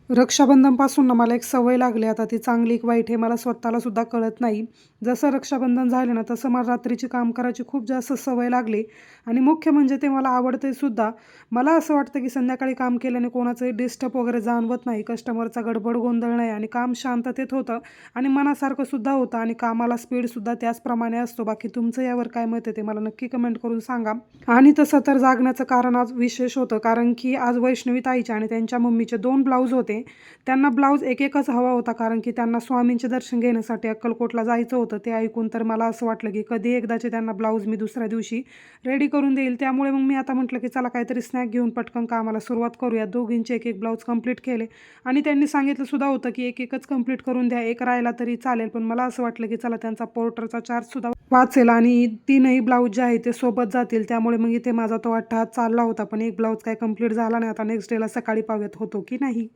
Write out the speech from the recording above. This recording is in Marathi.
रक्षाबंधनपासून ना मला एक सवय लागली आता ती चांगली एक वाईट हे मला स्वतःला सुद्धा कळत नाही. जसं रक्षाबंधन झालं ना तसं मला रात्रीची काम करायची खूप जास्त सवय लागली आणि मुख्य म्हणजे ते मला आवडते सुद्धा. मला असं वाटतं की संध्याकाळी काम केल्याने कोणाचंही डिस्टर्ब वगैरे जाणवत नाही, कस्टमरचा गडबड गोंधळ नाही आणि काम शांततेत होतं आणि मनासारखं सुद्धा होतं आणि कामाला स्पीडसुद्धा त्याचप्रमाणे असतो. बाकी तुमचं यावर काय मत आहे ते मला नक्की कमेंट करून सांगा. आणि तसं तर जागण्याचं कारण आज विशेष होतं, कारण की आज वैष्णवी ताईचे आणि त्यांच्या मम्मीचे 2 ब्लाऊज होते. त्यांना ब्लाऊज एक-एकच हवा होता, कारण की त्यांना स्वामींचे दर्शन घेण्यासाठी अक्कलकोटला जायचं होतं. ते ऐकून तर मला असं वाटलं, की कधी एकदाचे त्यांना ब्लाऊज मी दुसऱ्या दिवशी रेडी करून देईल. त्यामुळे मग मी आता म्हटलं, की चला काहीतरी स्नॅक घेऊन पटकन कामाला सुरुवात करूया. दोघींचे एक-एक ब्लाऊज कंप्लीट केले आणि त्यांनी सांगितलं सुद्धा होतं, की एक-एकच कंप्लीट करून द्या. एक राहिला तरी चालेल. पण मला असं वाटलं, की चला त्यांचा पोर्टरचा चार्जसुद्धा वाचेल आणि 3ही ब्लाऊज जे आहेत ते सोबत जातील. त्यामुळे मग इथे माझा तो अट्टाहास चालला होता. पण एक ब्लाऊज काही कंप्लीट झाला नाही. आता नेक्स्ट डेला सकाळी पाहूयात होतो की नाही.